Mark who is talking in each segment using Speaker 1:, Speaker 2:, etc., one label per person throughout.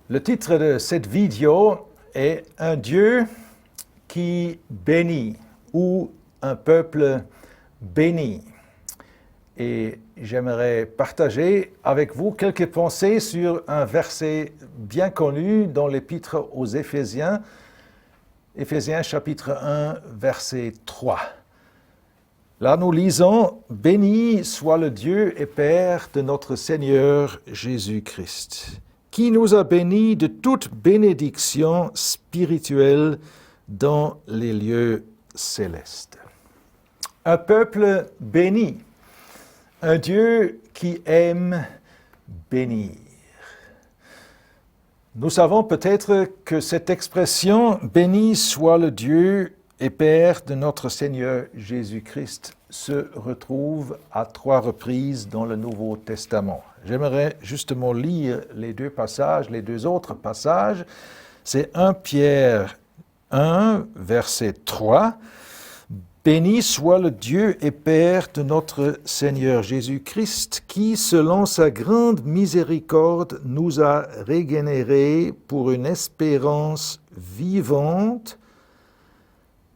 Speaker 1: Le titre de cette vidéo est « Un Dieu qui bénit » ou « Un peuple béni ». Et j'aimerais partager avec vous quelques pensées sur un verset bien connu dans l'épître aux Éphésiens, Éphésiens chapitre 1, verset 3. Là, nous lisons « Béni soit le Dieu et Père de notre Seigneur Jésus-Christ, qui nous a bénis de toute bénédiction spirituelle dans les lieux célestes. » Un peuple béni, un Dieu qui aime bénir. Nous savons peut-être que cette expression « Béni soit le Dieu et Père de notre Seigneur Jésus-Christ » se retrouve à 3 reprises dans le Nouveau Testament. J'aimerais justement lire les deux autres passages. C'est 1 Pierre 1, verset 3. « Béni soit le Dieu et Père de notre Seigneur Jésus-Christ, qui, selon sa grande miséricorde, nous a régénérés pour une espérance vivante. »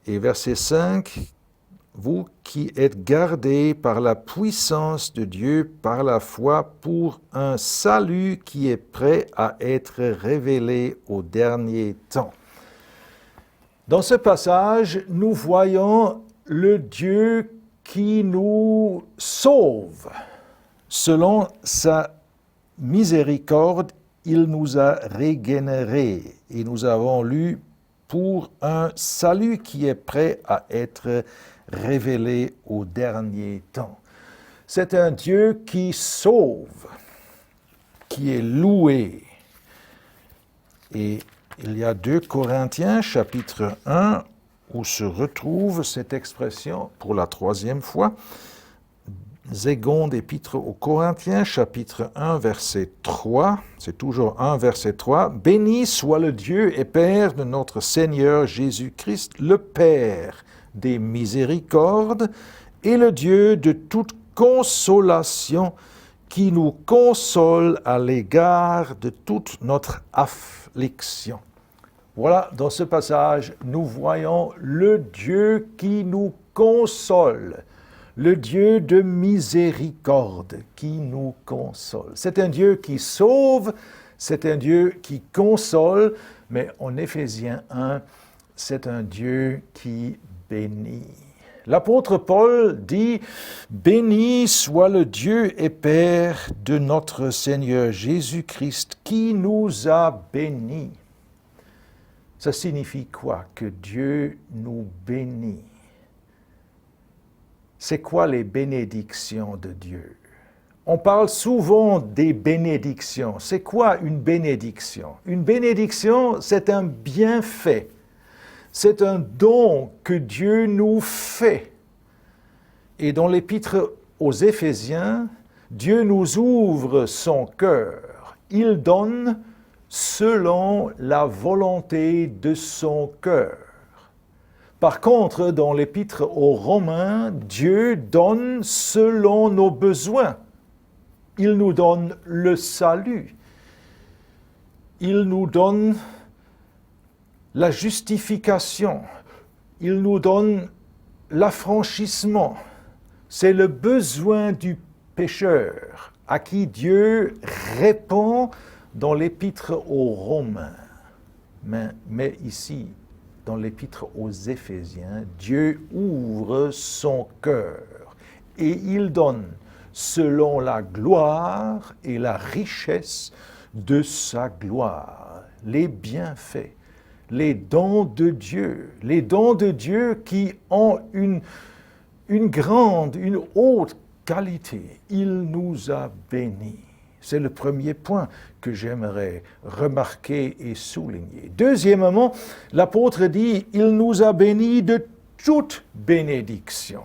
Speaker 1: Et verset 5, « Vous qui êtes gardés par la puissance de Dieu, par la foi, pour un salut qui est prêt à être révélé au dernier temps. » Dans ce passage, nous voyons le Dieu qui nous sauve. Selon sa miséricorde, il nous a régénérés. Et nous avons lu pour un salut qui est prêt à être révélé au dernier temps. C'est un Dieu qui sauve, qui est loué. Et il y a 2 Corinthiens, chapitre 1, où se retrouve cette expression pour la 3e fois. Seconde épître aux Corinthiens, chapitre 1, verset 3. C'est toujours 1, verset 3. « Béni soit le Dieu et Père de notre Seigneur Jésus-Christ, le Père des miséricordes et le Dieu de toute consolation, qui nous console à l'égard de toute notre affliction. » Voilà, dans ce passage, nous voyons le Dieu qui nous console, le Dieu de miséricorde qui nous console. C'est un Dieu qui sauve, c'est un Dieu qui console, mais en Éphésiens 1, c'est un Dieu qui bénit. L'apôtre Paul dit « Béni soit le Dieu et Père de notre Seigneur Jésus-Christ, qui nous a bénis. » Ça signifie quoi? Que Dieu nous bénit. C'est quoi les bénédictions de Dieu? On parle souvent des bénédictions. C'est quoi une bénédiction? Une bénédiction, c'est un bienfait. C'est un don que Dieu nous fait. Et dans l'épître aux Éphésiens, Dieu nous ouvre son cœur. Il donne selon la volonté de son cœur. Par contre, dans l'épître aux Romains, Dieu donne selon nos besoins. Il nous donne le salut. Il nous donne la justification. Il nous donne l'affranchissement. C'est le besoin du pécheur à qui Dieu répond dans l'épître aux Romains. Mais ici, dans l'épître aux Éphésiens, Dieu ouvre son cœur et il donne selon la gloire et la richesse de sa gloire, les bienfaits, les dons de Dieu qui ont une grande, une haute qualité. Il nous a bénis. C'est le premier point que j'aimerais remarquer et souligner. Deuxièmement, l'apôtre dit « Il nous a bénis de toute bénédiction ».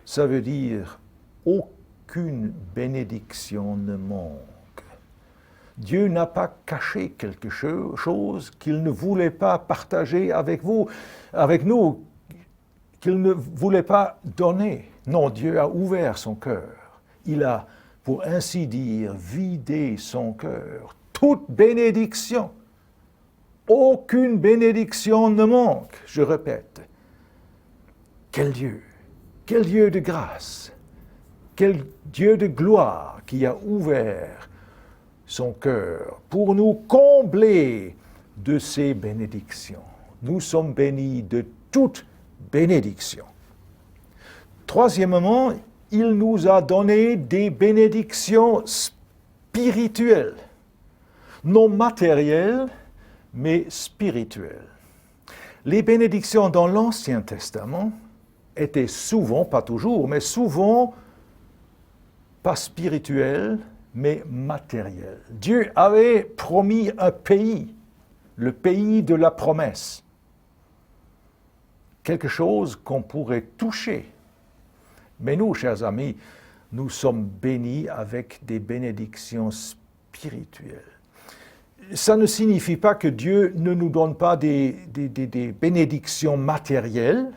Speaker 1: Ça veut dire « aucune bénédiction ne manque ». Dieu n'a pas caché quelque chose qu'il ne voulait pas partager avec nous, qu'il ne voulait pas donner. Non, Dieu a ouvert son cœur. Il a, pour ainsi dire, vidé son cœur. toute bénédiction. Aucune bénédiction ne manque, je répète. Quel Dieu de grâce, quel Dieu de gloire qui a ouvert son cœur pour nous combler de ses bénédictions. Nous sommes bénis de toute bénédiction. Troisièmement, il nous a donné des bénédictions spirituelles, non matérielles, mais spirituelles. Les bénédictions dans l'Ancien Testament étaient souvent, pas toujours, mais souvent pas spirituelles, mais matérielles. Dieu avait promis un pays, le pays de la promesse, quelque chose qu'on pourrait toucher. Mais nous, chers amis, nous sommes bénis avec des bénédictions spirituelles. Ça ne signifie pas que Dieu ne nous donne pas des bénédictions matérielles.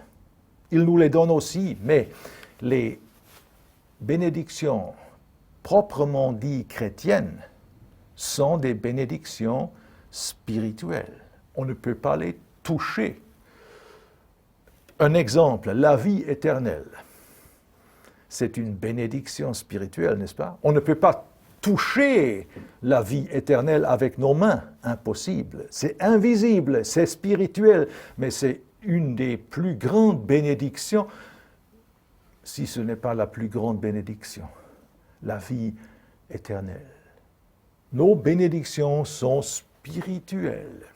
Speaker 1: Il nous les donne aussi, mais les bénédictions proprement dites chrétiennes sont des bénédictions spirituelles. On ne peut pas les toucher. Un exemple, la vie éternelle. C'est une bénédiction spirituelle, n'est-ce pas? On ne peut pas toucher la vie éternelle avec nos mains, impossible. C'est invisible, c'est spirituel, mais c'est une des plus grandes bénédictions, si ce n'est pas la plus grande bénédiction, la vie éternelle. Nos bénédictions sont spirituelles.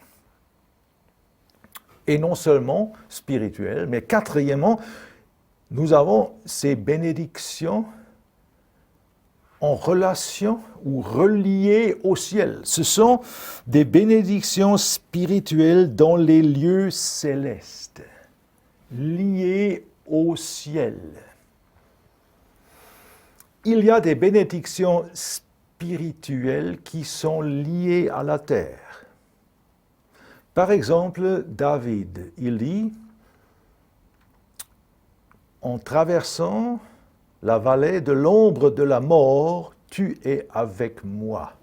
Speaker 1: Et non seulement spirituelles, mais quatrièmement, nous avons ces bénédictions en relation ou reliées au ciel. Ce sont des bénédictions spirituelles dans les lieux célestes, liées au ciel. Il y a des bénédictions spirituelles qui sont liées à la terre. Par exemple, David, il dit, en traversant la vallée de l'ombre de la mort, tu es avec moi.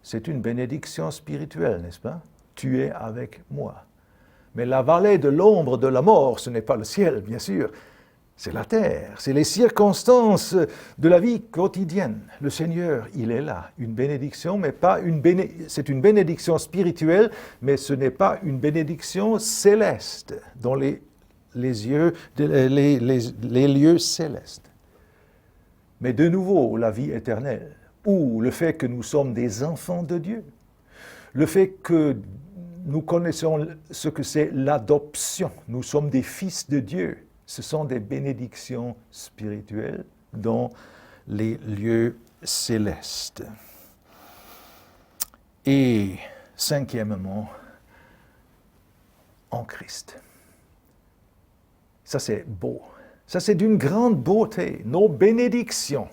Speaker 1: C'est une bénédiction spirituelle, n'est-ce pas? Tu es avec moi. Mais la vallée de l'ombre de la mort, ce n'est pas le ciel, bien sûr. C'est la terre, c'est les circonstances de la vie quotidienne. Le Seigneur, il est là. Une bénédiction, mais pas c'est une bénédiction spirituelle, mais ce n'est pas une bénédiction céleste dans les lieux célestes. Mais de nouveau, la vie éternelle, ou le fait que nous sommes des enfants de Dieu, le fait que nous connaissons ce que c'est l'adoption, nous sommes des fils de Dieu, ce sont des bénédictions spirituelles dans les lieux célestes. Et cinquièmement, en Christ. Ça, c'est beau. Ça, c'est d'une grande beauté. Nos bénédictions,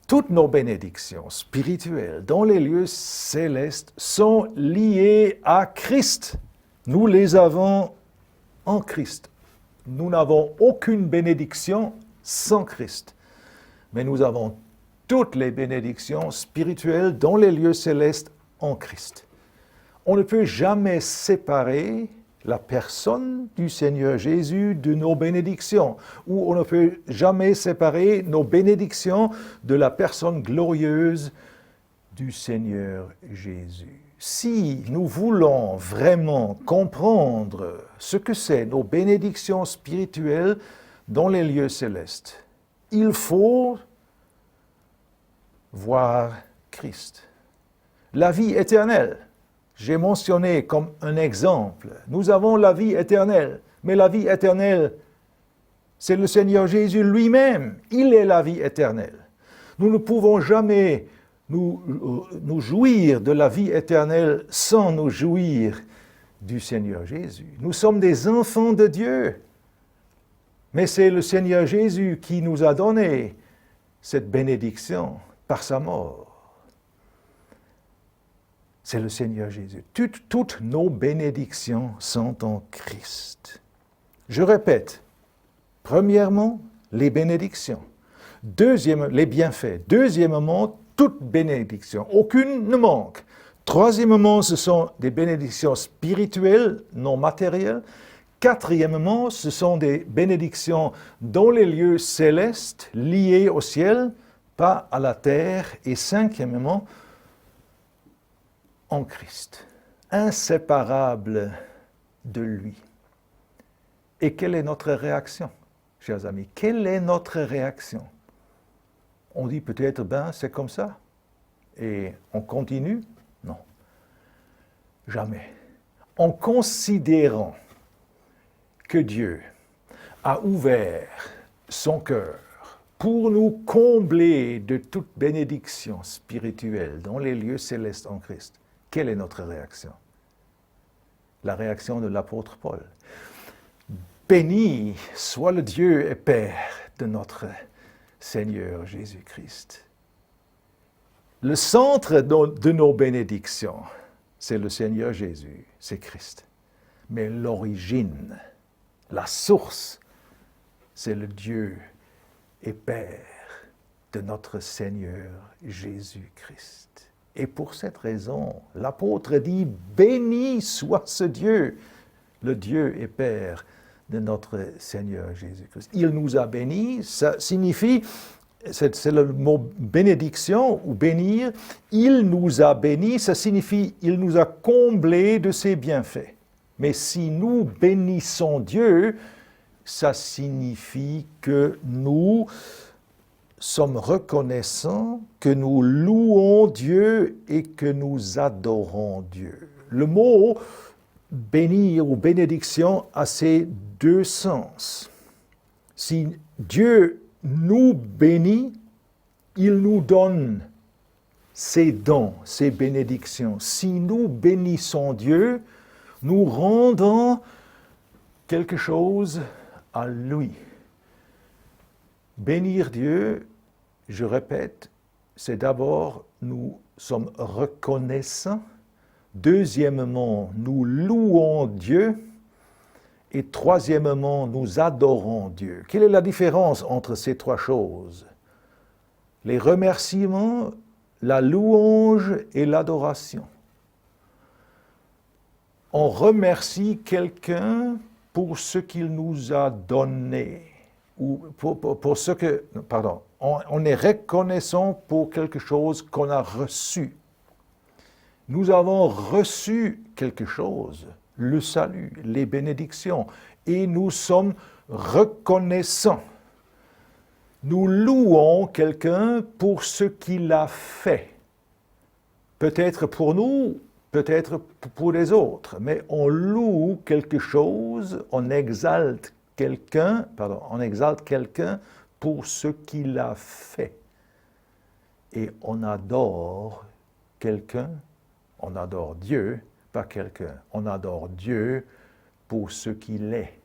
Speaker 1: toutes nos bénédictions spirituelles dans les lieux célestes sont liées à Christ. Nous les avons en Christ. Nous n'avons aucune bénédiction sans Christ. Mais nous avons toutes les bénédictions spirituelles dans les lieux célestes en Christ. On ne peut jamais séparer la personne du Seigneur Jésus de nos bénédictions, ou on ne peut jamais séparer nos bénédictions de la personne glorieuse du Seigneur Jésus. Si nous voulons vraiment comprendre ce que c'est nos bénédictions spirituelles dans les lieux célestes, il faut voir Christ. La vie éternelle. J'ai mentionné comme un exemple, nous avons la vie éternelle, mais la vie éternelle, c'est le Seigneur Jésus lui-même, il est la vie éternelle. Nous ne pouvons jamais nous jouir de la vie éternelle sans nous jouir du Seigneur Jésus. Nous sommes des enfants de Dieu, mais c'est le Seigneur Jésus qui nous a donné cette bénédiction par sa mort. C'est le Seigneur Jésus. Toutes nos bénédictions sont en Christ. Je répète, premièrement, les bénédictions. Deuxièmement, les bienfaits. Deuxièmement, toute bénédiction. Aucune ne manque. Troisièmement, ce sont des bénédictions spirituelles, non matérielles. Quatrièmement, ce sont des bénédictions dans les lieux célestes, liées au ciel, pas à la terre. Et cinquièmement, en Christ, inséparable de lui. Et quelle est notre réaction, chers amis? Quelle est notre réaction? On dit peut-être, c'est comme ça. Et on continue? Non. Jamais. En considérant que Dieu a ouvert son cœur pour nous combler de toute bénédiction spirituelle dans les lieux célestes en Christ, quelle est notre réaction? La réaction de l'apôtre Paul. Béni soit le Dieu et Père de notre Seigneur Jésus-Christ. Le centre de nos bénédictions, c'est le Seigneur Jésus, c'est Christ. Mais l'origine, la source, c'est le Dieu et Père de notre Seigneur Jésus-Christ. Et pour cette raison, l'apôtre dit, béni soit ce Dieu, le Dieu et Père de notre Seigneur Jésus-Christ. Il nous a bénis, ça signifie, c'est le mot bénédiction ou bénir, il nous a bénis, ça signifie, il nous a comblés de ses bienfaits. Mais si nous bénissons Dieu, ça signifie que nous sommes reconnaissants, que nous louons Dieu et que nous adorons Dieu. Le mot bénir ou bénédiction a ces deux sens. Si Dieu nous bénit, il nous donne ses dons, ses bénédictions. Si nous bénissons Dieu, nous rendons quelque chose à lui. Bénir Dieu, je répète, c'est d'abord nous sommes reconnaissants. Deuxièmement, nous louons Dieu. Et troisièmement, nous adorons Dieu. Quelle est la différence entre ces trois choses? Les remerciements, la louange et l'adoration. On remercie quelqu'un pour ce qu'il nous a donné. Ou pour ce que, pardon, on est reconnaissant pour quelque chose qu'on a reçu. Nous avons reçu quelque chose, le salut, les bénédictions, et nous sommes reconnaissants. Nous louons quelqu'un pour ce qu'il a fait. Peut-être pour nous, peut-être pour les autres, mais on loue quelque chose, on exalte quelqu'un pour ce qu'il a fait. Et on adore quelqu'un, on adore Dieu, pas quelqu'un, on adore Dieu pour ce qu'il est.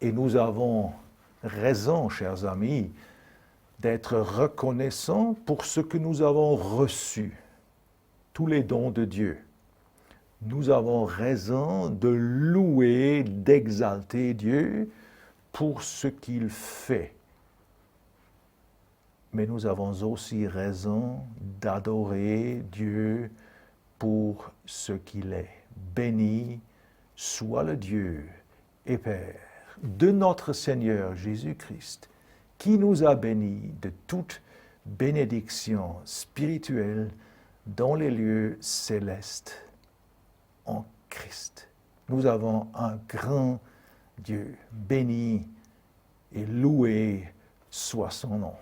Speaker 1: Et nous avons raison, chers amis, d'être reconnaissants pour ce que nous avons reçu, tous les dons de Dieu. Nous avons raison de louer, d'exalter Dieu pour ce qu'il fait. Mais nous avons aussi raison d'adorer Dieu pour ce qu'il est. Béni soit le Dieu et Père de notre Seigneur Jésus-Christ, qui nous a bénis de toute bénédiction spirituelle dans les lieux célestes en Christ. Nous avons un grand Dieu, béni et loué soit son nom.